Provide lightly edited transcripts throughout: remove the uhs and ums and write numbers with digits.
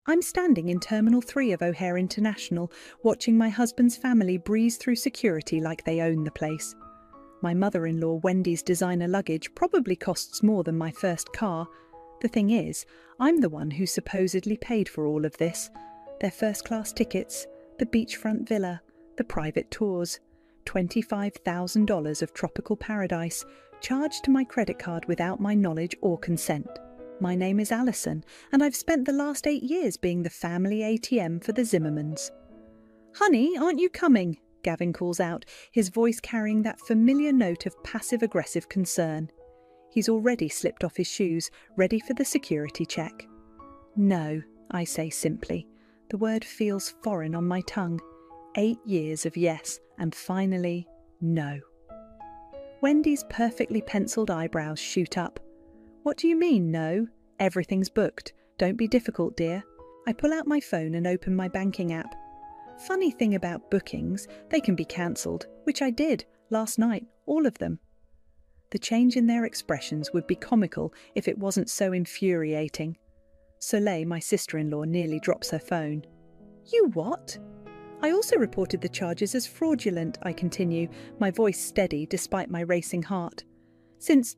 I'm standing in Terminal 3 of O'Hare International, watching my husband's family breeze through security like they own the place. My mother-in-law Wendy's designer luggage probably costs more than my first car. The thing is, I'm the one who supposedly paid for all of this. Their first-class tickets, the beachfront villa, the private tours, $25,000 of tropical paradise, charged to my credit card without my knowledge or consent. My name is Alison, and I've spent the last 8 years being the family ATM for the Zimmermans. "Honey, aren't you coming?" Gavin calls out, his voice carrying that familiar note of passive-aggressive concern. He's already slipped off his shoes, ready for the security check. "No," I say simply. The word feels foreign on my tongue. 8 years of yes, and finally, no. Wendy's perfectly penciled eyebrows shoot up. "What do you mean, no? Everything's booked. Don't be difficult, dear." I pull out my phone and open my banking app. Funny thing about bookings, they can be cancelled, which I did, last night, all of them. The change in their expressions would be comical if it wasn't so infuriating. Soleil, my sister-in-law, nearly drops her phone. "You what?" "I also reported the charges as fraudulent," I continue, my voice steady despite my racing heart. "Since,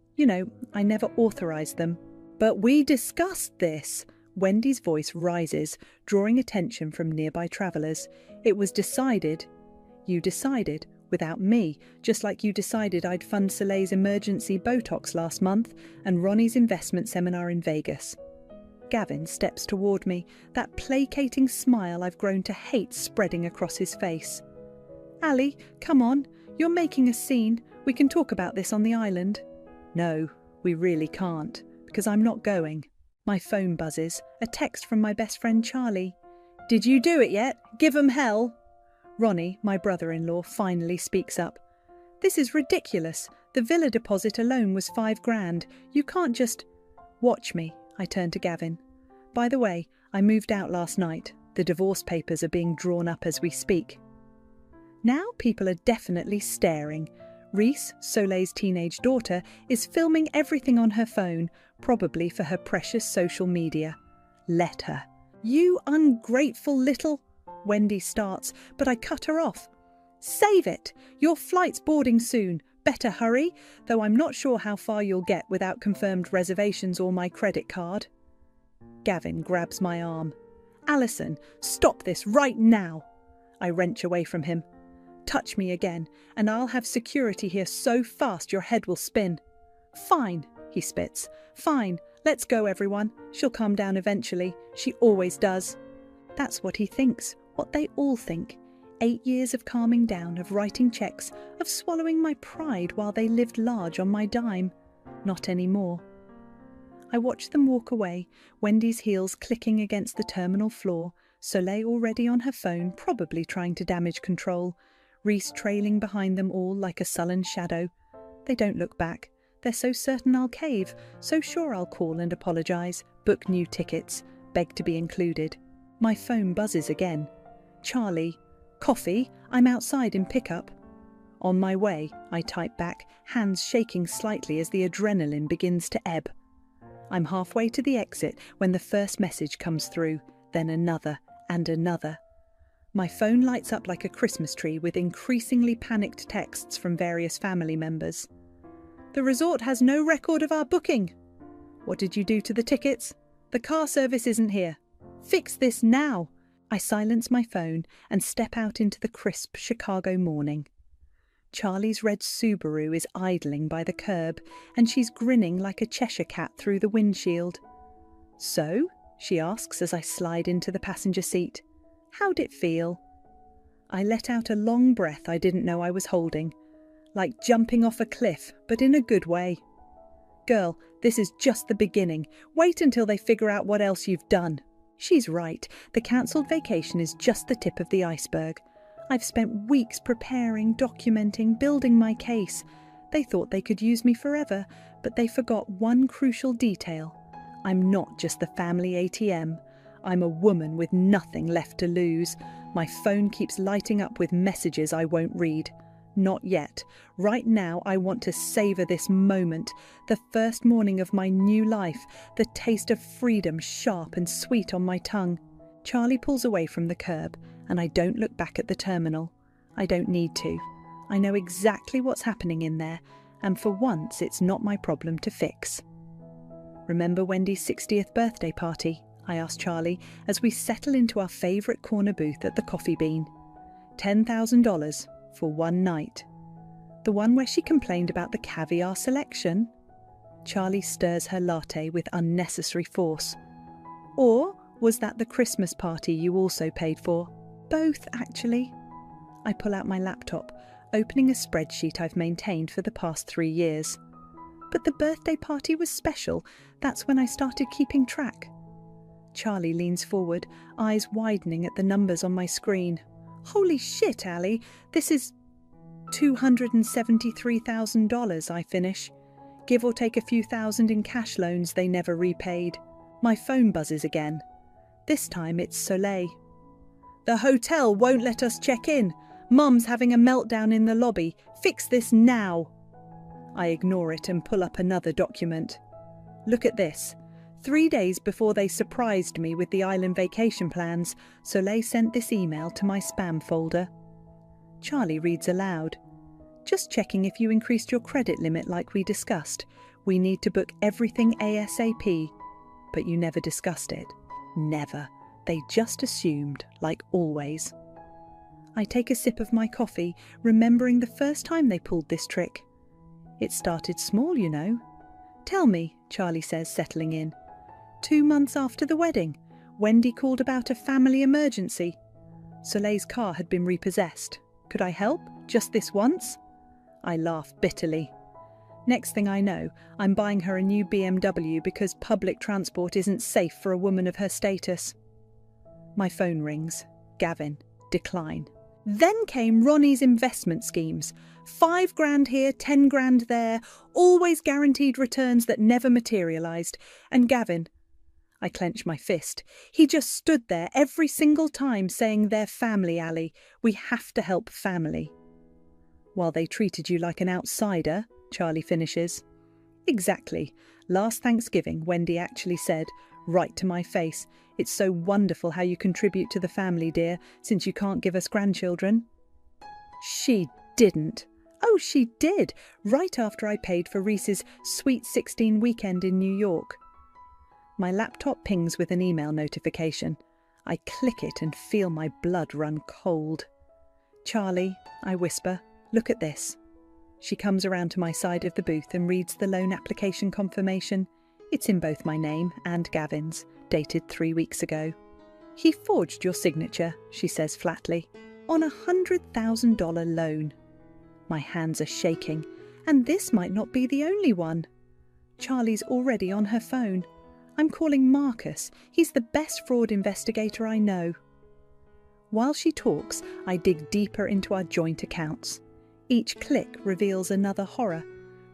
I never authorised them." "But we discussed this." Wendy's voice rises, drawing attention from nearby travellers. "It was decided." "You decided, without me, just like you decided I'd fund Soleil's emergency Botox last month and Ronnie's investment seminar in Vegas." Gavin steps toward me, that placating smile I've grown to hate spreading across his face. "Ali, come on, you're making a scene. We can talk about this on the island." "No, we really can't, because I'm not going." My phone buzzes, a text from my best friend Charlie. "Did you do it yet? Give 'em hell." Ronnie, my brother-in-law, finally speaks up. "This is ridiculous. The villa deposit alone was $5,000. You can't just—" "Watch me," I turn to Gavin. "By the way, I moved out last night. The divorce papers are being drawn up as we speak." Now people are definitely staring. Reese, Soleil's teenage daughter, is filming everything on her phone, probably for her precious social media. Let her. "You ungrateful little—" Wendy starts, but I cut her off. "Save it! Your flight's boarding soon. Better hurry, though I'm not sure how far you'll get without confirmed reservations or my credit card." Gavin grabs my arm. "Alison, stop this right now!" I wrench away from him. "Touch me again, and I'll have security here so fast your head will spin." "Fine," he spits. "Fine, let's go everyone. She'll calm down eventually. She always does." That's what he thinks, what they all think. 8 years of calming down, of writing checks, of swallowing my pride while they lived large on my dime. Not anymore. I watch them walk away, Wendy's heels clicking against the terminal floor, Soleil already on her phone, probably trying to damage control, Reese trailing behind them all like a sullen shadow. They don't look back. They're so certain I'll cave, so sure I'll call and apologise, book new tickets, beg to be included. My phone buzzes again. "Charlie, coffee? I'm outside in pickup." "On my way," I type back, hands shaking slightly as the adrenaline begins to ebb. I'm halfway to the exit when the first message comes through, then another and another. My phone lights up like a Christmas tree with increasingly panicked texts from various family members. "The resort has no record of our booking." "What did you do to the tickets?" "The car service isn't here." "Fix this now." I silence my phone and step out into the crisp Chicago morning. Charlie's red Subaru is idling by the curb, and she's grinning like a Cheshire cat through the windshield. "So?" she asks as I slide into the passenger seat. "How'd it feel?" I let out a long breath I didn't know I was holding. Like jumping off a cliff, but in a good way. "Girl, this is just the beginning. Wait until they figure out what else you've done." She's right. The cancelled vacation is just the tip of the iceberg. I've spent weeks preparing, documenting, building my case. They thought they could use me forever, but they forgot one crucial detail. I'm not just the family ATM. I'm a woman with nothing left to lose. My phone keeps lighting up with messages I won't read. Not yet. Right now I want to savour this moment, the first morning of my new life, the taste of freedom sharp and sweet on my tongue. Charlie pulls away from the curb, and I don't look back at the terminal. I don't need to. I know exactly what's happening in there, and for once it's not my problem to fix. Remember Wendy's 60th birthday party? I ask Charlie as we settle into our favourite corner booth at the Coffee Bean. $10,000 for one night. The one where she complained about the caviar selection? Charlie stirs her latte with unnecessary force. Or was that the Christmas party you also paid for? Both, actually. I pull out my laptop, opening a spreadsheet I've maintained for the past 3 years. But the birthday party was special. That's when I started keeping track. Charlie leans forward, eyes widening at the numbers on my screen. Holy shit, Ali, this is $273,000, I finish. Give or take a few thousand in cash loans they never repaid. My phone buzzes again. This time it's Soleil. The hotel won't let us check in. Mum's having a meltdown in the lobby. Fix this now. I ignore it and pull up another document. Look at this. 3 days before they surprised me with the island vacation plans, Soleil sent this email to my spam folder. Charlie reads aloud. Just checking if you increased your credit limit like we discussed. We need to book everything ASAP. But you never discussed it. Never. They just assumed, like always. I take a sip of my coffee, remembering the first time they pulled this trick. It started small, you know. Tell me, Charlie says, settling in. 2 months after the wedding, Wendy called about a family emergency. Soleil's car had been repossessed. Could I help? Just this once? I laugh bitterly. Next thing I know, I'm buying her a new BMW because public transport isn't safe for a woman of her status. My phone rings. Gavin. Decline. Then came Ronnie's investment schemes. 5 grand here, 10 grand there, always guaranteed returns that never materialised. And Gavin. I clench my fist. He just stood there every single time saying they're family, Ali. We have to help family. While they treated you like an outsider, Charlie finishes. Exactly. Last Thanksgiving, Wendy actually said, right to my face, "It's so wonderful how you contribute to the family, dear, since you can't give us grandchildren." She didn't. Oh, she did, right after I paid for Reese's Sweet 16 weekend in New York. My laptop pings with an email notification. I click it and feel my blood run cold. Charlie, I whisper, look at this. She comes around to my side of the booth and reads the loan application confirmation. It's in both my name and Gavin's, dated 3 weeks ago. He forged your signature, she says flatly, on a $100,000 loan. My hands are shaking, and this might not be the only one. Charlie's already on her phone. I'm calling Marcus. He's the best fraud investigator I know. While she talks, I dig deeper into our joint accounts. Each click reveals another horror.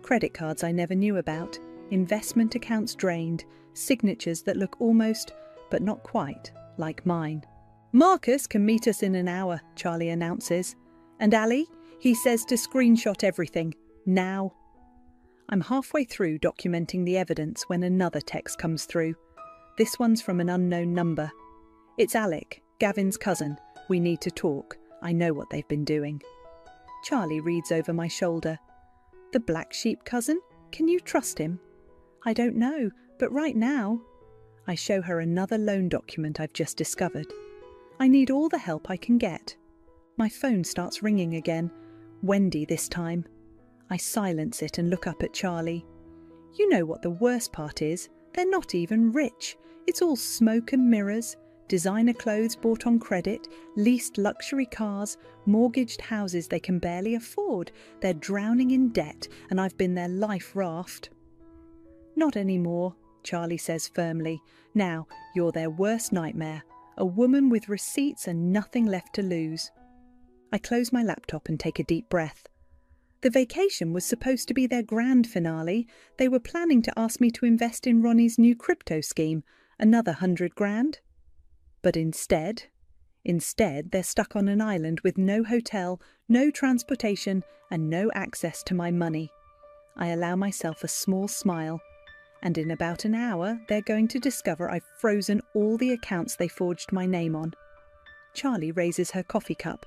Credit cards I never knew about, investment accounts drained, signatures that look almost, but not quite, like mine. Marcus can meet us in an hour, Charlie announces. And Ali, he says to screenshot everything, now. I'm halfway through documenting the evidence when another text comes through. This one's from an unknown number. It's Alec, Gavin's cousin. We need to talk. I know what they've been doing. Charlie reads over my shoulder. The black sheep cousin? Can you trust him? I don't know, but right now. I show her another loan document I've just discovered. I need all the help I can get. My phone starts ringing again. Wendy this time. I silence it and look up at Charlie. You know what the worst part is? They're not even rich. It's all smoke and mirrors, designer clothes bought on credit, leased luxury cars, mortgaged houses they can barely afford. They're drowning in debt, and I've been their life raft. Not anymore, Charlie says firmly. Now, you're their worst nightmare. A woman with receipts and nothing left to lose. I close my laptop and take a deep breath. The vacation was supposed to be their grand finale. They were planning to ask me to invest in Ronnie's new crypto scheme, another 100 grand. But instead, they're stuck on an island with no hotel, no transportation, and no access to my money. I allow myself a small smile. And in about an hour, they're going to discover I've frozen all the accounts they forged my name on. Charlie raises her coffee cup.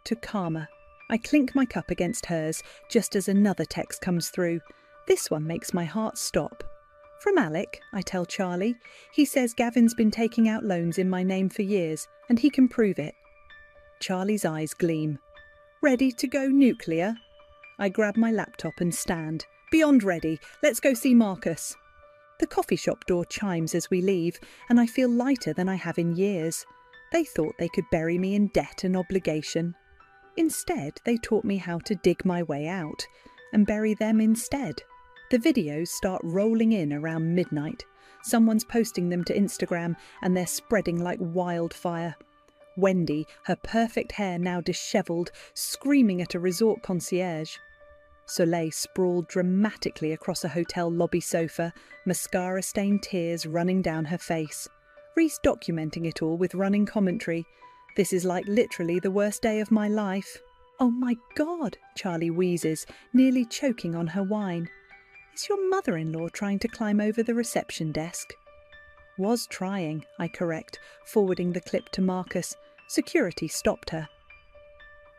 To Karma. I clink my cup against hers, just as another text comes through. This one makes my heart stop. From Alec, I tell Charlie. He says Gavin's been taking out loans in my name for years, and he can prove it. Charlie's eyes gleam. Ready to go nuclear? I grab my laptop and stand. Beyond ready. Let's go see Marcus. The coffee shop door chimes as we leave, and I feel lighter than I have in years. They thought they could bury me in debt and obligation. Instead, they taught me how to dig my way out, and bury them instead. The videos start rolling in around midnight. Someone's posting them to Instagram, and they're spreading like wildfire. Wendy, her perfect hair now dishevelled, screaming at a resort concierge. Soleil sprawled dramatically across a hotel lobby sofa, mascara-stained tears running down her face. Reese documenting it all with running commentary. This is like literally the worst day of my life. Oh my God, Charlie wheezes, nearly choking on her wine. Is your mother-in-law trying to climb over the reception desk? Was trying, I correct, forwarding the clip to Marcus. Security stopped her.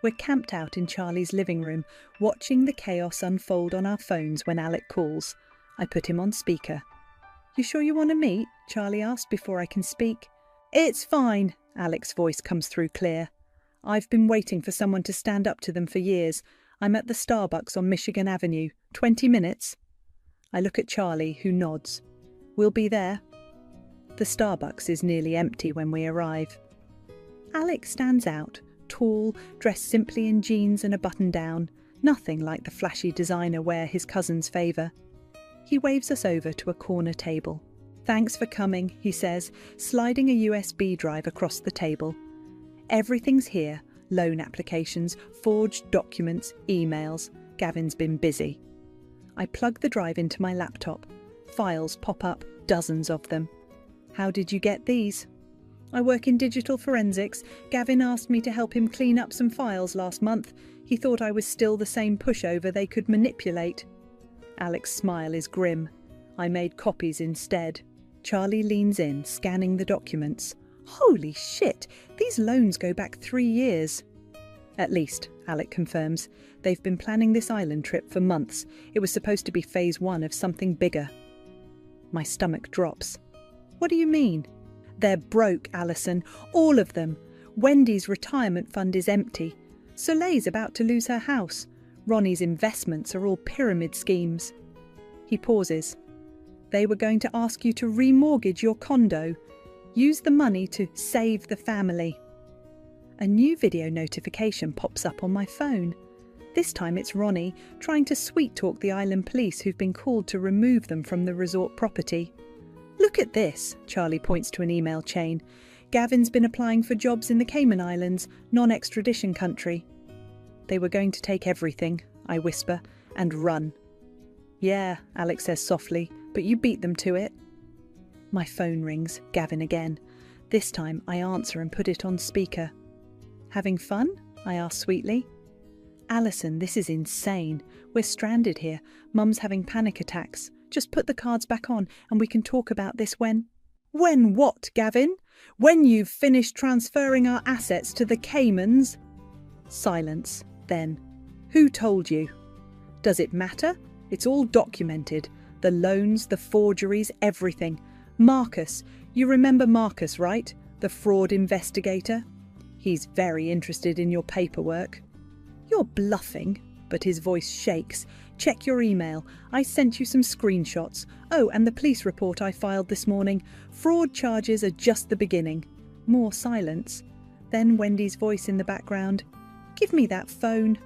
We're camped out in Charlie's living room, watching the chaos unfold on our phones when Alec calls. I put him on speaker. You sure you want to meet? Charlie asked before I can speak. It's fine, Alec's voice comes through clear. I've been waiting for someone to stand up to them for years. I'm at the Starbucks on Michigan Avenue. 20 minutes. I look at Charlie, who nods. We'll be there. The Starbucks is nearly empty when we arrive. Alec stands out, tall, dressed simply in jeans and a button-down, nothing like the flashy designer wear his cousins favour. He waves us over to a corner table. Thanks for coming, he says, sliding a USB drive across the table. Everything's here, loan applications, forged documents, emails. Gavin's been busy. I plug the drive into my laptop. Files pop up, dozens of them. How did you get these? I work in digital forensics. Gavin asked me to help him clean up some files last month. He thought I was still the same pushover they could manipulate. Alec's smile is grim. I made copies instead. Charlie leans in, scanning the documents. Holy shit, these loans go back 3 years. At least, Alec confirms. They've been planning this island trip for months. It was supposed to be phase 1 of something bigger. My stomach drops. What do you mean? They're broke, Alison. All of them. Wendy's retirement fund is empty. Soleil's about to lose her house. Ronnie's investments are all pyramid schemes. He pauses. They were going to ask you to remortgage your condo. Use the money to save the family. A new video notification pops up on my phone. This time it's Ronnie, trying to sweet-talk the island police who've been called to remove them from the resort property. Look at this, Charlie points to an email chain. Gavin's been applying for jobs in the Cayman Islands, non-extradition country. They were going to take everything, I whisper, and run. Yeah, Alex says softly, but you beat them to it. My phone rings, Gavin again. This time I answer and put it on speaker. Having fun? I ask sweetly. Alison, this is insane. We're stranded here. Mum's having panic attacks. Just put the cards back on and we can talk about this when... When what, Gavin? When you've finished transferring our assets to the Caymans? Silence. Then. Who told you? Does it matter? It's all documented. The loans, the forgeries, everything. Marcus. You remember Marcus, right? The fraud investigator? He's very interested in your paperwork. You're bluffing, but his voice shakes. Check your email. I sent you some screenshots. Oh, and the police report I filed this morning. Fraud charges are just the beginning. More silence. Then Wendy's voice in the background. Give me that phone.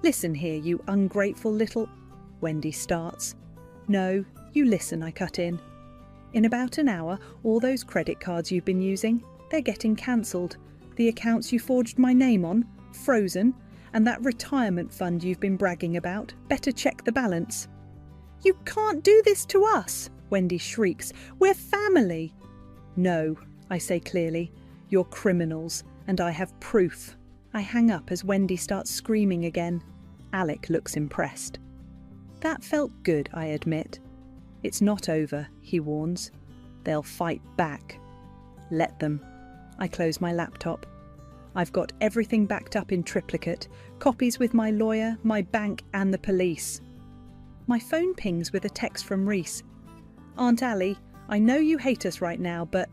Listen here, you ungrateful little... Wendy starts. No, you listen, I cut in. In about an hour, all those credit cards you've been using, they're getting cancelled. The accounts you forged my name on, frozen. And that retirement fund you've been bragging about, better check the balance. You can't do this to us, Wendy shrieks. We're family. No, I say clearly. You're criminals, and I have proof. I hang up as Wendy starts screaming again. Alec looks impressed. That felt good, I admit. It's not over, he warns. They'll fight back. Let them. I close my laptop. I've got everything backed up in triplicate, copies with my lawyer, my bank and the police. My phone pings with a text from Reese. Aunt Ali, I know you hate us right now, but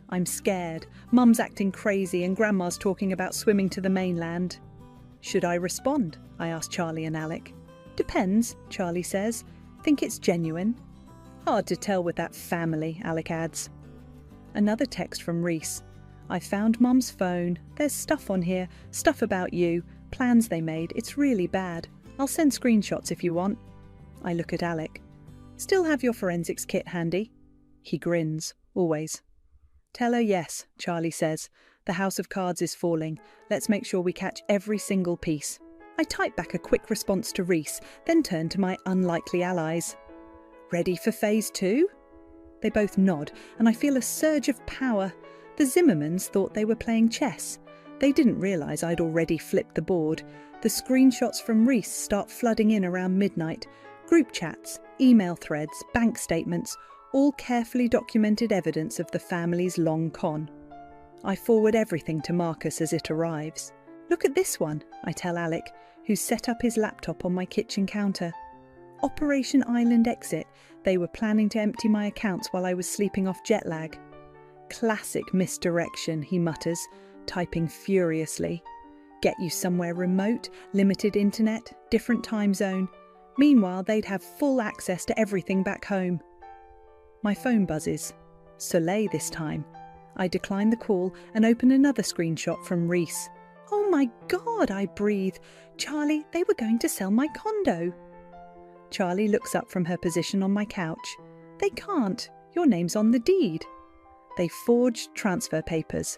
I'm scared. Mum's acting crazy and Grandma's talking about swimming to the mainland. Should I respond? I ask Charlie and Alec. Depends, Charlie says. Think it's genuine? Hard to tell with that family, Alec adds. Another text from Reese. I found Mum's phone. There's stuff on here, stuff about you, plans they made. It's really bad. I'll send screenshots if you want. I look at Alec. Still have your forensics kit handy? He grins, always. Tell her yes, Charlie says. The house of cards is falling. Let's make sure we catch every single piece. I type back a quick response to Reese, then turn to my unlikely allies. Ready for phase 2? They both nod, and I feel a surge of power. The Zimmermans thought they were playing chess. They didn't realise I'd already flipped the board. The screenshots from Reese start flooding in around midnight. Group chats, email threads, bank statements, all carefully documented evidence of the family's long con. I forward everything to Marcus as it arrives. Look at this one, I tell Alec, who's set up his laptop on my kitchen counter. Operation Island Exit. They were planning to empty my accounts while I was sleeping off jet lag. Classic misdirection, he mutters, typing furiously. Get you somewhere remote, limited internet, different time zone. Meanwhile, they'd have full access to everything back home. My phone buzzes. Soleil this time. I decline the call and open another screenshot from Reese. Oh my God, I breathe. Charlie, they were going to sell my condo. Charlie looks up from her position on my couch. They can't. Your name's on the deed. They forged transfer papers.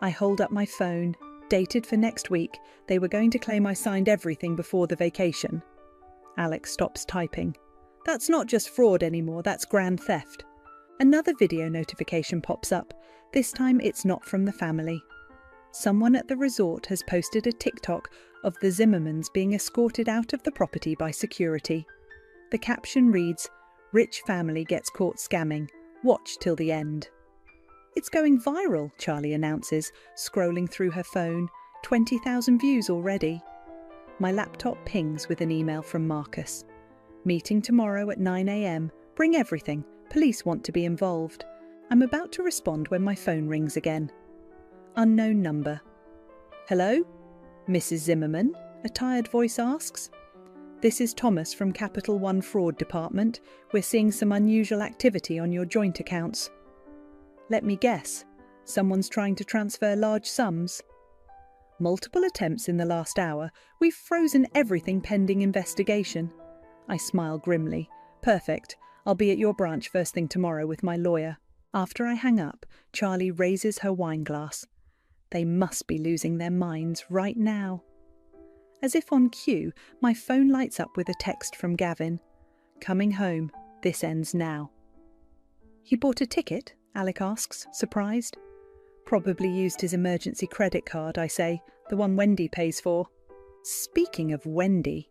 I hold up my phone, dated for next week. They were going to claim I signed everything before the vacation. Alex stops typing. That's not just fraud anymore, that's grand theft. Another video notification pops up. This time it's not from the family. Someone at the resort has posted a TikTok of the Zimmermans being escorted out of the property by security. The caption reads, "Rich family gets caught scamming. Watch till the end." It's going viral, Charlie announces, scrolling through her phone. 20,000 views already. My laptop pings with an email from Marcus. Meeting tomorrow at 9 a.m. Bring everything. Police want to be involved. I'm about to respond when my phone rings again. Unknown number. Hello? Mrs. Zimmerman? A tired voice asks. This is Thomas from Capital One Fraud Department. We're seeing some unusual activity on your joint accounts. Let me guess. Someone's trying to transfer large sums. Multiple attempts in the last hour. We've frozen everything pending investigation. I smile grimly. Perfect. I'll be at your branch first thing tomorrow with my lawyer. After I hang up, Charlie raises her wine glass. They must be losing their minds right now. As if on cue, my phone lights up with a text from Gavin. Coming home. This ends now. He bought a ticket? Alec asks, surprised. Probably used his emergency credit card, I say, the one Wendy pays for. Speaking of Wendy.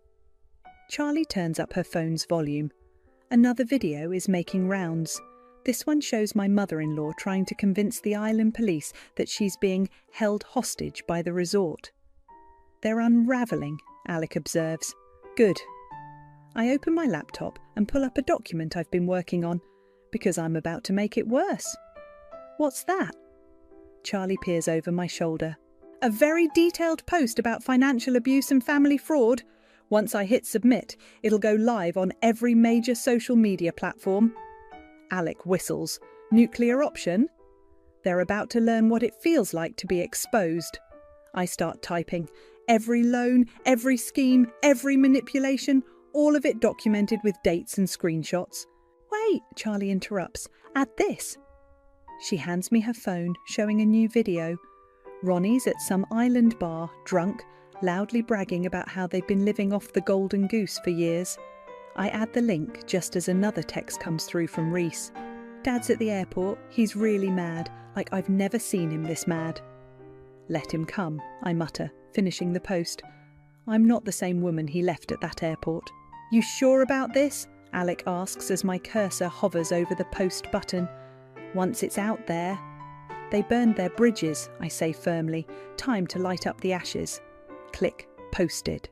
Charlie turns up her phone's volume. Another video is making rounds. This one shows my mother-in-law trying to convince the island police that she's being held hostage by the resort. They're unravelling, Alec observes. Good. I open my laptop and pull up a document I've been working on, because I'm about to make it worse. What's that? Charlie peers over my shoulder. A very detailed post about financial abuse and family fraud. Once I hit submit, it'll go live on every major social media platform. Alec whistles. Nuclear option? They're about to learn what it feels like to be exposed. I start typing. Every loan, every scheme, every manipulation, all of it documented with dates and screenshots. Wait, Charlie interrupts. Add this. She hands me her phone, showing a new video. Ronnie's at some island bar, drunk, loudly bragging about how they've been living off the golden goose for years. I add the link just as another text comes through from Reese. Dad's at the airport. He's really mad, like I've never seen him this mad. Let him come, I mutter, finishing the post. I'm not the same woman he left at that airport. You sure about this? Alec asks as my cursor hovers over the post button. Once it's out there... They burned their bridges, I say firmly. Time to light up the ashes. Click posted.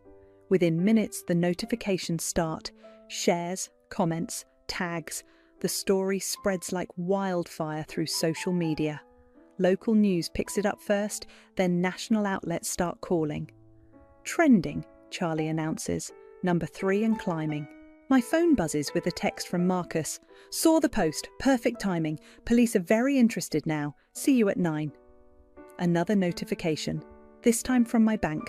Within minutes, the notifications start. Shares, comments, tags. The story spreads like wildfire through social media. Local news picks it up first, then national outlets start calling. Trending, Charlie announces. Number 3 and climbing. My phone buzzes with a text from Marcus. Saw the post. Perfect timing. Police are very interested now. See you at 9. Another notification. This time from my bank.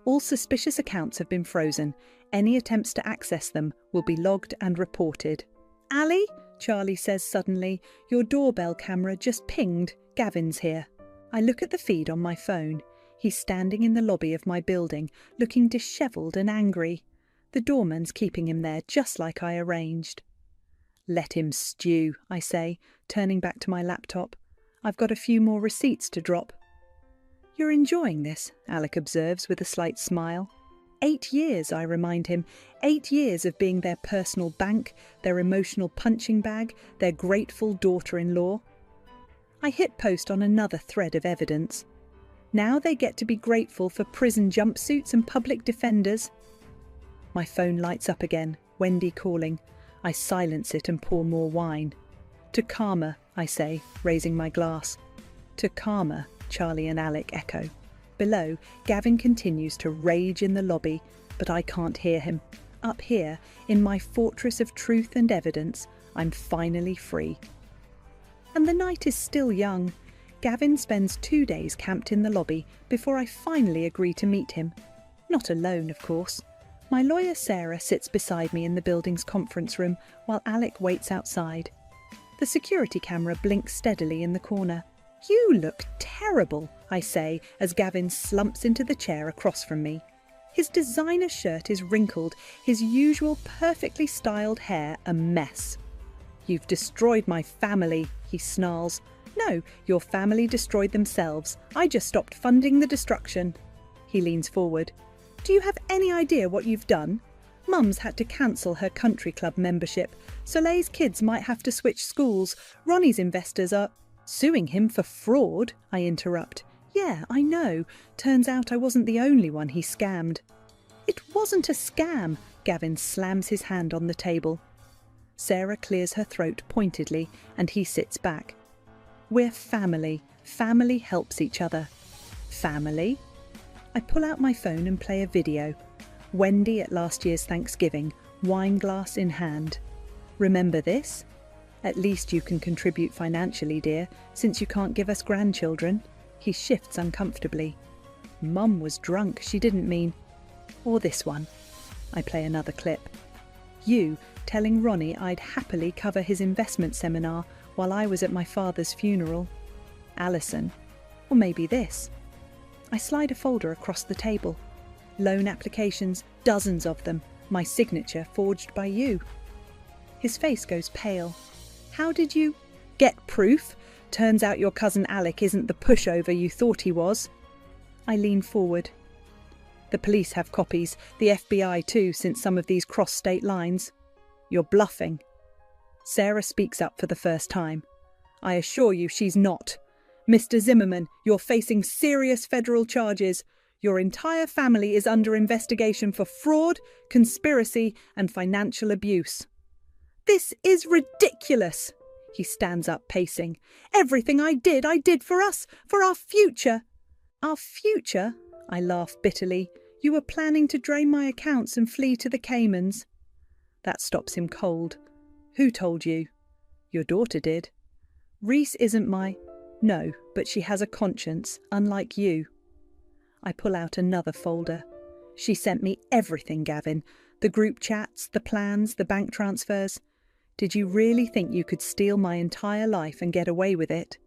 All suspicious accounts have been frozen. Any attempts to access them will be logged and reported. Ali, Charlie says suddenly, your doorbell camera just pinged. Gavin's here. I look at the feed on my phone. He's standing in the lobby of my building, looking dishevelled and angry. The doorman's keeping him there just like I arranged. Let him stew, I say, turning back to my laptop. I've got a few more receipts to drop. You're enjoying this, Alec observes with a slight smile. 8 years, I remind him. 8 years of being their personal bank, their emotional punching bag, their grateful daughter-in-law. I hit post on another thread of evidence. Now they get to be grateful for prison jumpsuits and public defenders. My phone lights up again, Wendy calling. I silence it and pour more wine. To Karma, I say, raising my glass. To Karma, Charlie and Alec echo. Below, Gavin continues to rage in the lobby, but I can't hear him. Up here, in my fortress of truth and evidence, I'm finally free. And the night is still young. Gavin spends 2 days camped in the lobby before I finally agree to meet him. Not alone, of course. My lawyer Sarah sits beside me in the building's conference room while Alec waits outside. The security camera blinks steadily in the corner. You look terrible, I say as Gavin slumps into the chair across from me. His designer shirt is wrinkled, his usual perfectly styled hair a mess. You've destroyed my family, he snarls. No, your family destroyed themselves. I just stopped funding the destruction. He leans forward. Do you have any idea what you've done? Mum's had to cancel her country club membership. Soleil's kids might have to switch schools. Ronnie's investors are... Suing him for fraud, I interrupt. Yeah, I know. Turns out I wasn't the only one he scammed. It wasn't a scam. Gavin slams his hand on the table. Sarah clears her throat pointedly and he sits back. We're family. Family helps each other. Family? I pull out my phone and play a video. Wendy at last year's Thanksgiving, wine glass in hand. Remember this? At least you can contribute financially, dear, since you can't give us grandchildren. He shifts uncomfortably. Mum was drunk, she didn't mean... Or this one. I play another clip. You telling Ronnie I'd happily cover his investment seminar while I was at my father's funeral. Alison. Or maybe this. I slide a folder across the table. Loan applications, dozens of them. My signature forged by you. His face goes pale. How did you... Get proof? Turns out your cousin Alec isn't the pushover you thought he was. I lean forward. The police have copies, the FBI too, since some of these cross state lines. You're bluffing. Sarah speaks up for the first time. I assure you she's not. Mr. Zimmerman, you're facing serious federal charges. Your entire family is under investigation for fraud, conspiracy, and financial abuse. This is ridiculous. He stands up, pacing. Everything I did for us, for our future. Our future? I laugh bitterly. You were planning to drain my accounts and flee to the Caymans. That stops him cold. Who told you? Your daughter did. Reese isn't my... No, but she has a conscience, unlike you. I pull out another folder. She sent me everything, Gavin. The group chats, the plans, the bank transfers. Did you really think you could steal my entire life and get away with it?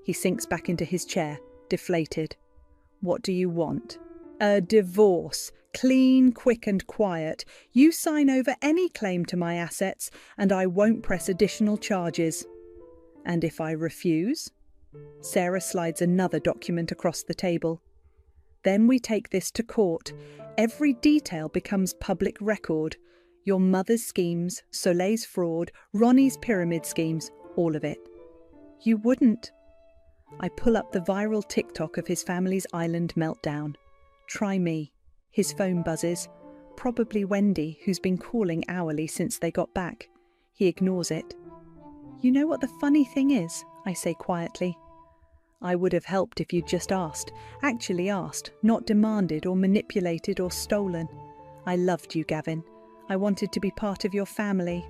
He sinks back into his chair, deflated. What do you want? A divorce. Clean, quick and quiet. You sign over any claim to my assets and I won't press additional charges. And if I refuse? Sarah slides another document across the table. Then we take this to court. Every detail becomes public record. Your mother's schemes, Soleil's fraud, Ronnie's pyramid schemes, all of it. You wouldn't. I pull up the viral TikTok of his family's island meltdown. Try me. His phone buzzes. Probably Wendy, who's been calling hourly since they got back. He ignores it. You know what the funny thing is? I say quietly. I would have helped if you'd just asked. Actually asked, not demanded or manipulated or stolen. I loved you, Gavin. I wanted to be part of your family.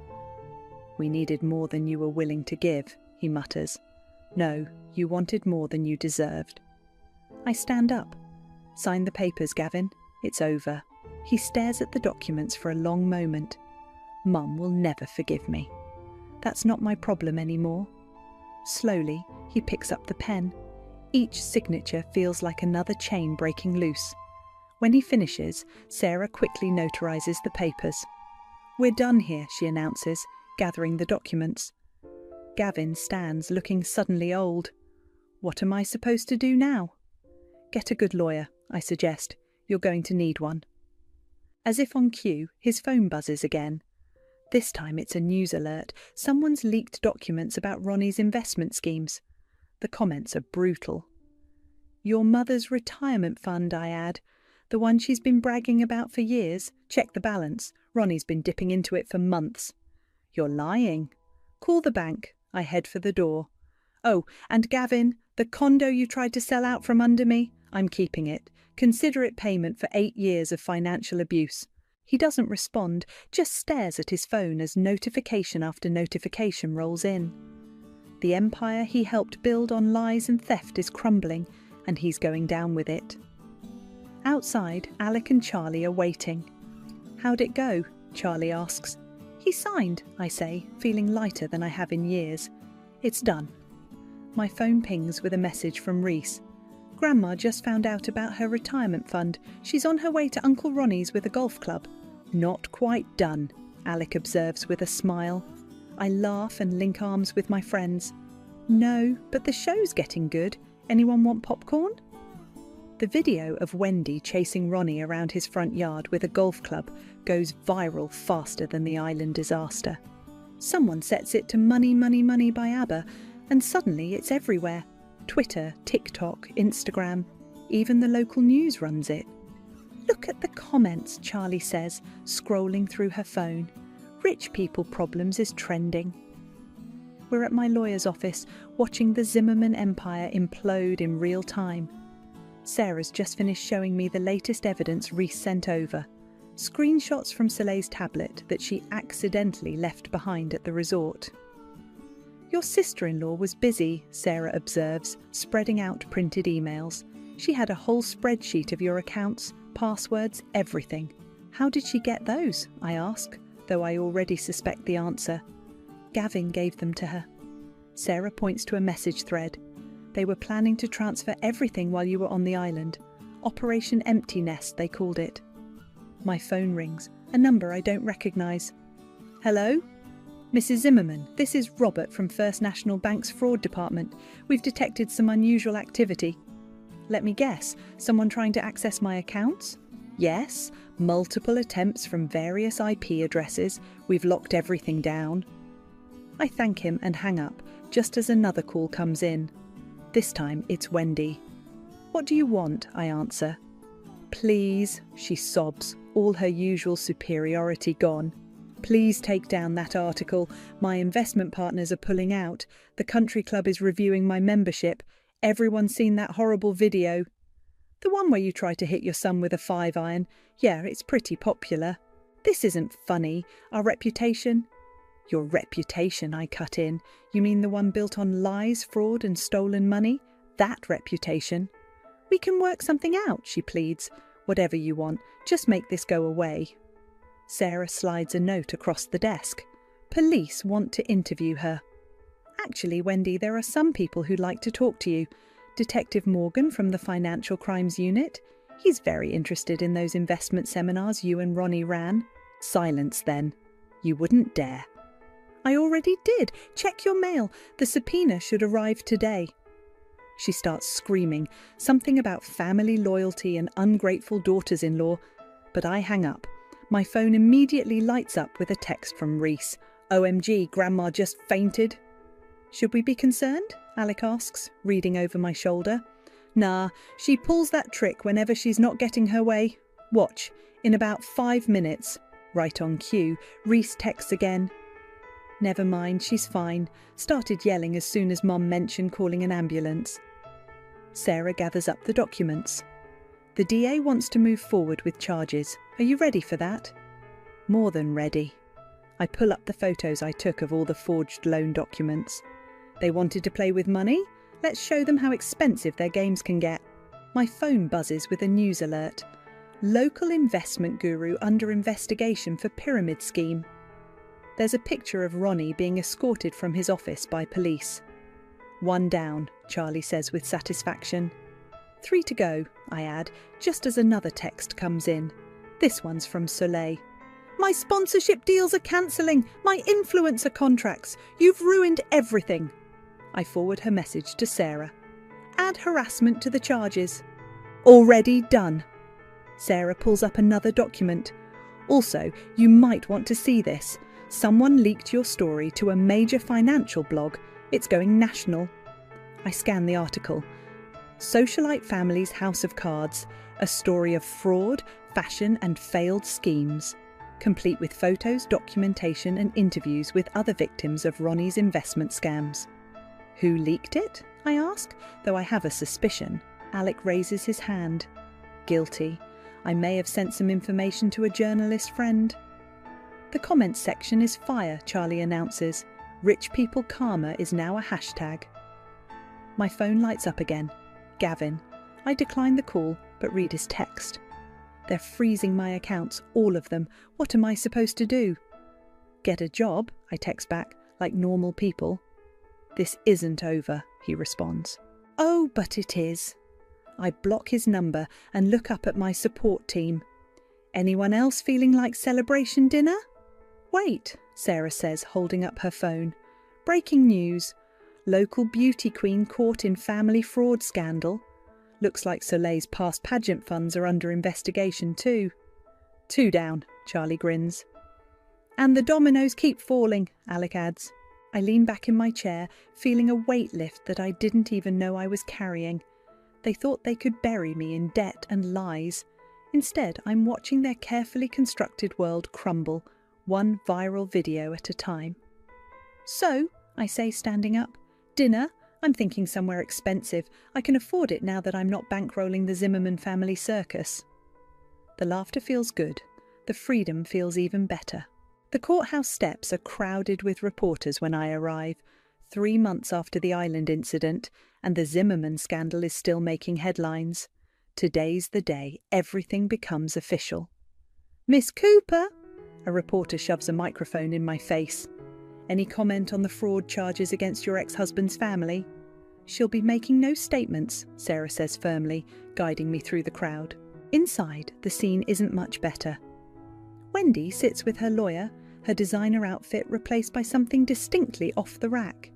We needed more than you were willing to give, he mutters. No, you wanted more than you deserved. I stand up. Sign the papers, Gavin. It's over. He stares at the documents for a long moment. Mum will never forgive me. That's not my problem anymore. Slowly, he picks up the pen. Each signature feels like another chain breaking loose. When he finishes, Sarah quickly notarizes the papers. We're done here, she announces, gathering the documents. Gavin stands, looking suddenly old. What am I supposed to do now? Get a good lawyer, I suggest. You're going to need one. As if on cue, his phone buzzes again. This time it's a news alert. Someone's leaked documents about Ronnie's investment schemes. The comments are brutal. Your mother's retirement fund, I add. The one she's been bragging about for years. Check the balance. Ronnie's been dipping into it for months. You're lying. Call the bank. I head for the door. Oh, and Gavin, the condo you tried to sell out from under me, I'm keeping it. Consider it payment for 8 years of financial abuse. He doesn't respond, just stares at his phone as notification after notification rolls in. The empire he helped build on lies and theft is crumbling, and he's going down with it. Outside, Alec and Charlie are waiting. How'd it go? Charlie asks. He signed, I say, feeling lighter than I have in years. It's done. My phone pings with a message from Reese. Grandma just found out about her retirement fund. She's on her way to Uncle Ronnie's with a golf club. Not quite done, Alec observes with a smile. I laugh and link arms with my friends. No, but the show's getting good. Anyone want popcorn? The video of Wendy chasing Ronnie around his front yard with a golf club goes viral faster than the island disaster. Someone sets it to Money, Money, Money by ABBA, and suddenly it's everywhere. Twitter, TikTok, Instagram, even the local news runs it. Look at the comments, Charlie says, scrolling through her phone. Rich people problems is trending. We're at my lawyer's office, watching the Zimmerman empire implode in real time. Sarah's just finished showing me the latest evidence Reese sent over. Screenshots from Soleil's tablet that she accidentally left behind at the resort. Your sister-in-law was busy, Sarah observes, spreading out printed emails. She had a whole spreadsheet of your accounts, passwords, everything. How did she get those? I ask, though I already suspect the answer. Gavin gave them to her. Sarah points to a message thread. They were planning to transfer everything while you were on the island. Operation Empty Nest, they called it. My phone rings, a number I don't recognise. Hello? Mrs. Zimmerman, this is Robert from First National Bank's fraud department. We've detected some unusual activity. Let me guess, someone trying to access my accounts? Yes, multiple attempts from various IP addresses. We've locked everything down. I thank him and hang up, just as another call comes in. This time it's Wendy. What do you want? I answer. Please, she sobs, all her usual superiority gone. Please take down that article. My investment partners are pulling out. The country club is reviewing my membership. Everyone's seen that horrible video. The one where you try to hit your son with a 5-iron. Yeah, it's pretty popular. This isn't funny. Our reputation... Your reputation, I cut in. You mean the one built on lies, fraud and stolen money? That reputation. We can work something out, she pleads. Whatever you want, just make this go away. Sarah slides a note across the desk. Police want to interview her. Actually, Wendy, there are some people who'd like to talk to you. Detective Morgan from the Financial Crimes Unit. He's very interested in those investment seminars you and Ronnie ran. Silence, then. You wouldn't dare. I already did. Check your mail. The subpoena should arrive today. She starts screaming, something about family loyalty and ungrateful daughters-in-law, but I hang up. My phone immediately lights up with a text from Reese. OMG, Grandma just fainted. Should we be concerned? Alec asks, reading over my shoulder. Nah, she pulls that trick whenever she's not getting her way. Watch, in about 5 minutes. Right on cue, Reese texts again. Never mind, she's fine. Started yelling as soon as Mum mentioned calling an ambulance. Sarah gathers up the documents. The DA wants to move forward with charges. Are you ready for that? More than ready. I pull up the photos I took of all the forged loan documents. They wanted to play with money? Let's show them how expensive their games can get. My phone buzzes with a news alert. Local investment guru under investigation for pyramid scheme. There's a picture of Ronnie being escorted from his office by police. 1 down, Charlie says with satisfaction. 3 to go, I add, just as another text comes in. This one's from Soleil. My sponsorship deals are cancelling. My influencer contracts. You've ruined everything. I forward her message to Sarah. Add harassment to the charges. Already done. Sarah pulls up another document. Also, you might want to see this. Someone leaked your story to a major financial blog. It's going national. I scan the article. Socialite Family's House of Cards, a story of fraud, fashion and failed schemes. Complete with photos, documentation and interviews with other victims of Ronnie's investment scams. Who leaked it? I ask, though I have a suspicion. Alec raises his hand. Guilty. I may have sent some information to a journalist friend. The comments section is fire, Charlie announces. Rich people karma is now a hashtag. My phone lights up again. Gavin. I decline the call, but read his text. They're freezing my accounts, all of them. What am I supposed to do? Get a job, I text back, like normal people. This isn't over, he responds. Oh, but it is. I block his number and look up at my support team. Anyone else feeling like celebration dinner? Wait, Sarah says, holding up her phone. Breaking news. Local beauty queen caught in family fraud scandal. Looks like Soleil's past pageant funds are under investigation too. 2 down, Charlie grins. And the dominoes keep falling, Alec adds. I lean back in my chair, feeling a weight lift that I didn't even know I was carrying. They thought they could bury me in debt and lies. Instead, I'm watching their carefully constructed world crumble, one viral video at a time. So, I say, standing up, dinner? I'm thinking somewhere expensive. I can afford it now that I'm not bankrolling the Zimmerman family circus. The laughter feels good. The freedom feels even better. The courthouse steps are crowded with reporters when I arrive, 3 months after the island incident, and the Zimmerman scandal is still making headlines. Today's the day everything becomes official. Miss Cooper! A reporter shoves a microphone in my face. Any comment on the fraud charges against your ex-husband's family? She'll be making no statements, Sarah says firmly, guiding me through the crowd. Inside, the scene isn't much better. Wendy sits with her lawyer, her designer outfit replaced by something distinctly off the rack.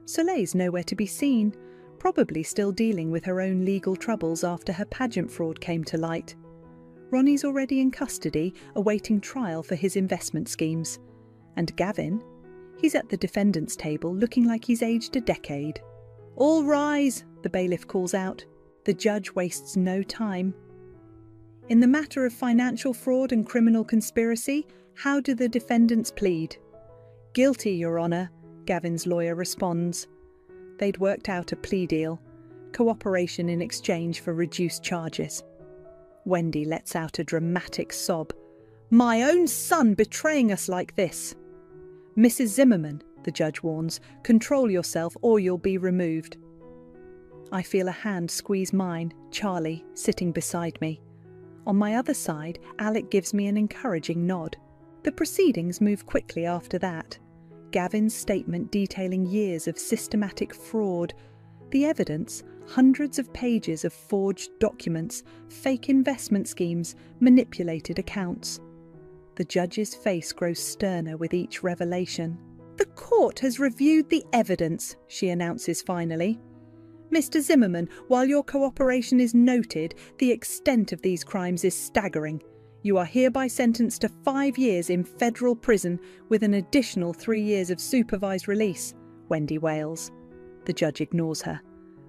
Soleil's nowhere to be seen, probably still dealing with her own legal troubles after her pageant fraud came to light. Ronnie's already in custody, awaiting trial for his investment schemes. And Gavin? He's at the defendant's table, looking like he's aged a decade. All rise, the bailiff calls out. The judge wastes no time. In the matter of financial fraud and criminal conspiracy, how do the defendants plead? Guilty, Your Honour, Gavin's lawyer responds. They'd worked out a plea deal, cooperation in exchange for reduced charges. Wendy lets out a dramatic sob. My own son betraying us like this. Mrs. Zimmerman, the judge warns, control yourself or you'll be removed. I feel a hand squeeze mine, Charlie, sitting beside me. On my other side, Alec gives me an encouraging nod. The proceedings move quickly after that. Gavin's statement detailing years of systematic fraud. The evidence, hundreds of pages of forged documents, fake investment schemes, manipulated accounts. The judge's face grows sterner with each revelation. The court has reviewed the evidence, she announces finally. Mr. Zimmerman, while your cooperation is noted, the extent of these crimes is staggering. You are hereby sentenced to 5 years in federal prison with an additional 3 years of supervised release, Wendy wails. The judge ignores her.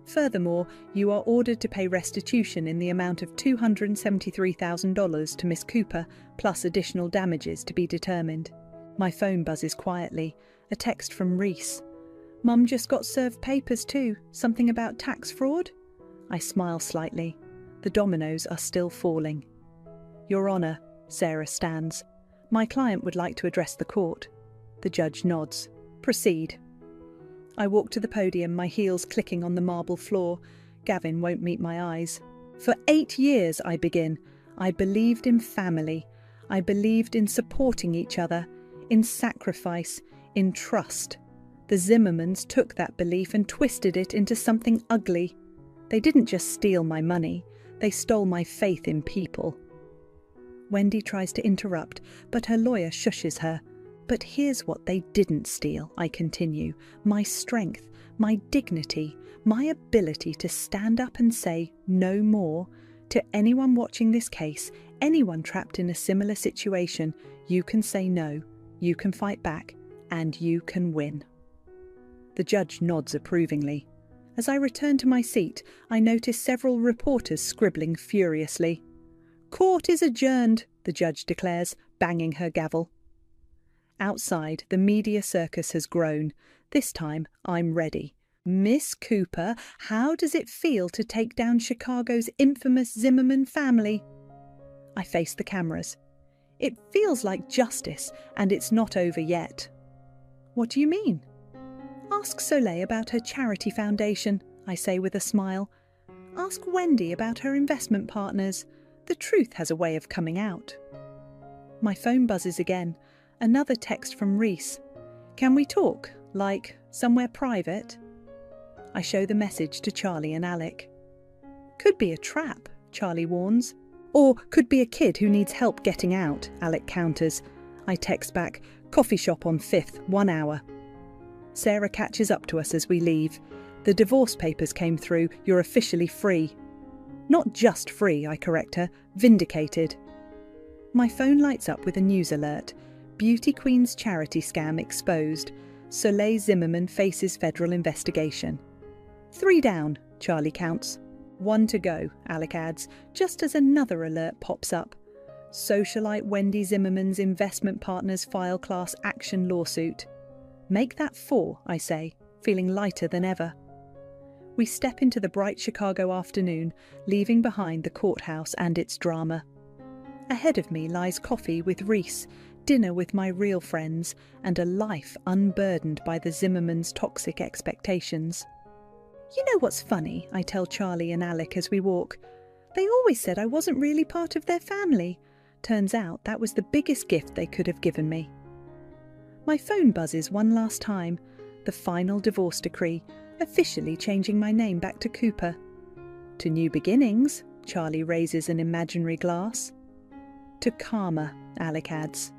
Furthermore, you are ordered to pay restitution in the amount of $273,000 to Miss Cooper, plus additional damages to be determined. My phone buzzes quietly. A text from Reese. Mum just got served papers too. Something about tax fraud? I smile slightly. The dominoes are still falling. Your Honour, Sarah stands. My client would like to address the court. The judge nods. Proceed. I walk to the podium, my heels clicking on the marble floor. Gavin won't meet my eyes. For 8 years, I begin. I believed in family. I believed in supporting each other, in sacrifice, in trust. The Zimmermans took that belief and twisted it into something ugly. They didn't just steal my money, they stole my faith in people. Wendy tries to interrupt, but her lawyer shushes her. But here's what they didn't steal, I continue. My strength, my dignity, my ability to stand up and say no more. To anyone watching this case, anyone trapped in a similar situation, you can say no, you can fight back, and you can win. The judge nods approvingly. As I return to my seat, I notice several reporters scribbling furiously. Court is adjourned, the judge declares, banging her gavel. Outside, the media circus has grown. This time, I'm ready. Miss Cooper, how does it feel to take down Chicago's infamous Zimmerman family? I face the cameras. It feels like justice, and it's not over yet. What do you mean? Ask Soleil about her charity foundation, I say with a smile. Ask Wendy about her investment partners. The truth has a way of coming out. My phone buzzes again. Another text from Reese. Can we talk? Like, somewhere private? I show the message to Charlie and Alec. Could be a trap, Charlie warns. Or could be a kid who needs help getting out, Alec counters. I text back, coffee shop on 5th, 1 hour. Sarah catches up to us as we leave. The divorce papers came through, you're officially free. Not just free, I correct her, vindicated. My phone lights up with a news alert. Beauty Queen's charity scam exposed. Soleil Zimmerman faces federal investigation. 3 down, Charlie counts. 1 to go, Alec adds, just as another alert pops up. Socialite Wendy Zimmerman's investment partners file class action lawsuit. Make that 4, I say, feeling lighter than ever. We step into the bright Chicago afternoon, leaving behind the courthouse and its drama. Ahead of me lies coffee with Reese, dinner with my real friends, and a life unburdened by the Zimmermans' toxic expectations. You know what's funny, I tell Charlie and Alec as we walk. They always said I wasn't really part of their family. Turns out that was the biggest gift they could have given me. My phone buzzes one last time. The final divorce decree, officially changing my name back to Cooper. To new beginnings, Charlie raises an imaginary glass. To karma, Alec adds.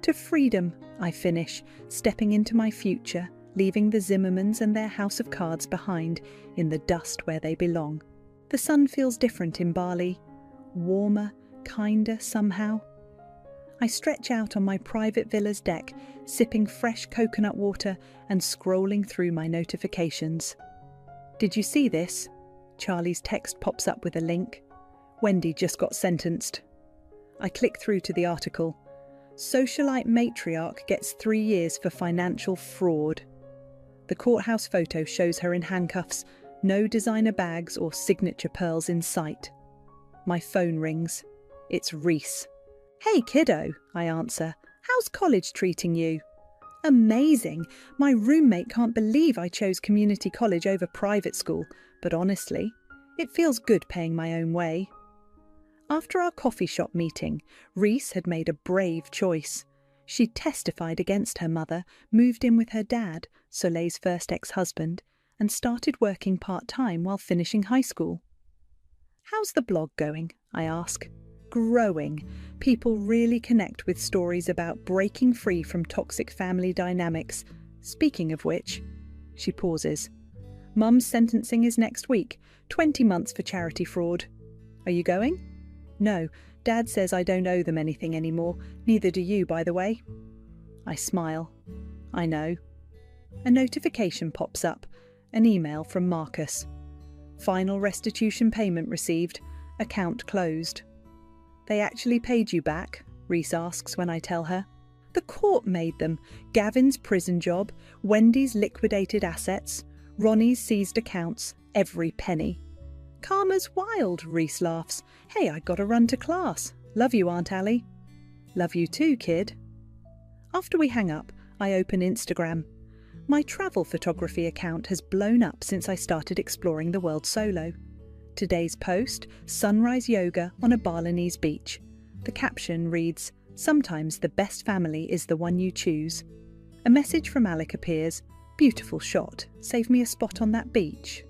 To freedom, I finish, stepping into my future, leaving the Zimmermans and their house of cards behind in the dust where they belong. The sun feels different in Bali, warmer, kinder somehow. I stretch out on my private villa's deck, sipping fresh coconut water and scrolling through my notifications. Did you see this? Charlie's text pops up with a link. Wendy just got sentenced. I click through to the article. Socialite matriarch gets 3 years for financial fraud. The courthouse photo shows her in handcuffs, no designer bags or signature pearls in sight. My phone rings. It's Reese. Hey kiddo, I answer. How's college treating you? Amazing. My roommate can't believe I chose community college over private school, but honestly, it feels good paying my own way. After our coffee shop meeting, Reese had made a brave choice. She testified against her mother, moved in with her dad, Soleil's first ex-husband, and started working part-time while finishing high school. How's the blog going? I ask. Growing. People really connect with stories about breaking free from toxic family dynamics. Speaking of which, she pauses. Mum's sentencing is next week, 20 months for charity fraud. Are you going? No, Dad says I don't owe them anything anymore. Neither do you, by the way. I smile. I know. A notification pops up. An email from Marcus. Final restitution payment received. Account closed. They actually paid you back? Reese asks when I tell her. The court made them. Gavin's prison job, Wendy's liquidated assets, Ronnie's seized accounts, every penny. Karma's wild, Reese laughs. Hey, I gotta run to class. Love you, Aunt Allie. Love you too, kid. After we hang up, I open Instagram. My travel photography account has blown up since I started exploring the world solo. Today's post, sunrise yoga on a Balinese beach. The caption reads, "Sometimes the best family is the one you choose." A message from Alec appears. Beautiful shot. Save me a spot on that beach.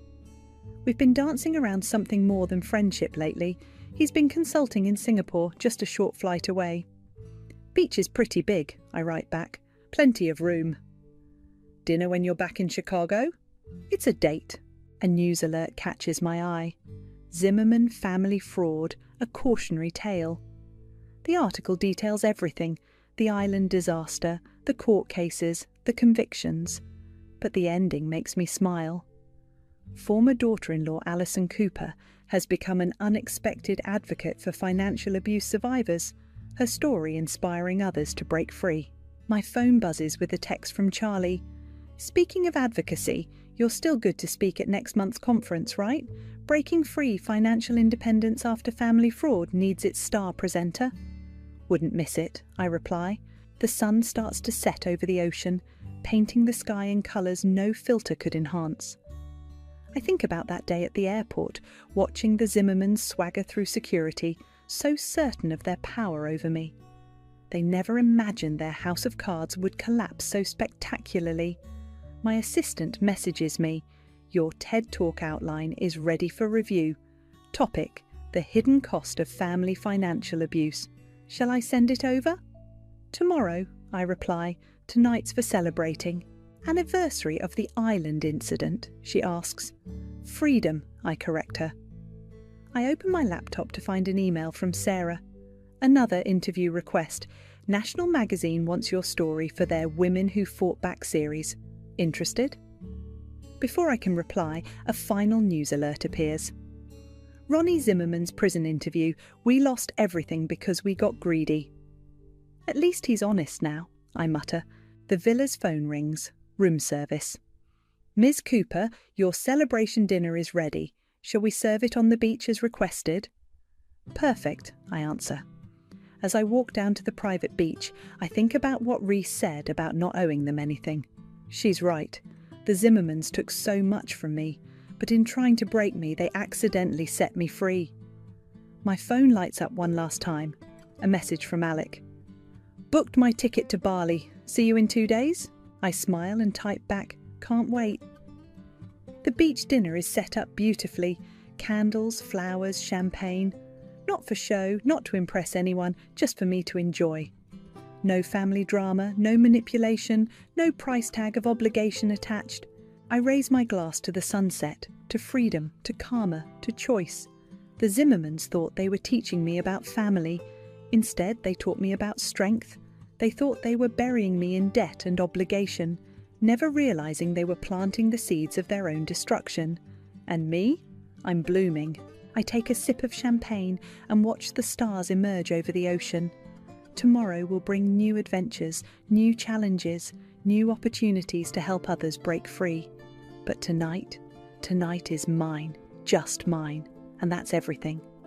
We've been dancing around something more than friendship lately. He's been consulting in Singapore, just a short flight away. Beach is pretty big, I write back. Plenty of room. Dinner when you're back in Chicago? It's a date. A news alert catches my eye. Zimmerman family fraud, a cautionary tale. The article details everything, the island disaster, the court cases, the convictions. But the ending makes me smile. Former daughter-in-law Alison Cooper has become an unexpected advocate for financial abuse survivors, her story inspiring others to break free. My phone buzzes with a text from Charlie. Speaking of advocacy, you're still good to speak at next month's conference, right? Breaking Free Financial Independence After Family Fraud needs its star presenter. Wouldn't miss it, I reply. The sun starts to set over the ocean, painting the sky in colours no filter could enhance. I think about that day at the airport, watching the Zimmermans swagger through security, so certain of their power over me. They never imagined their house of cards would collapse so spectacularly. My assistant messages me, "Your TED Talk outline is ready for review. Topic, the hidden cost of family financial abuse. Shall I send it over?" "Tomorrow," I reply. "Tonight's for celebrating." "Anniversary of the island incident?" she asks. "Freedom," I correct her. I open my laptop to find an email from Sarah. Another interview request. National Magazine wants your story for their Women Who Fought Back series. Interested? Before I can reply, a final news alert appears. Ronnie Zimmerman's prison interview. We lost everything because we got greedy. At least he's honest now, I mutter. The villa's phone rings. Room service. "Ms. Cooper, your celebration dinner is ready. Shall we serve it on the beach as requested?" "Perfect," I answer. As I walk down to the private beach, I think about what Reese said about not owing them anything. She's right. The Zimmermans took so much from me, but in trying to break me, they accidentally set me free. My phone lights up one last time. A message from Alec. "Booked my ticket to Bali. See you in 2 days?" I smile and type back, "Can't wait." The beach dinner is set up beautifully. Candles, flowers, champagne. Not for show, not to impress anyone, just for me to enjoy. No family drama, no manipulation, no price tag of obligation attached. I raise my glass to the sunset, to freedom, to karma, to choice. The Zimmermans thought they were teaching me about family. Instead, they taught me about strength. They thought they were burying me in debt and obligation, never realizing they were planting the seeds of their own destruction. And me? I'm blooming. I take a sip of champagne and watch the stars emerge over the ocean. Tomorrow will bring new adventures, new challenges, new opportunities to help others break free. But tonight is mine, just mine, and that's everything.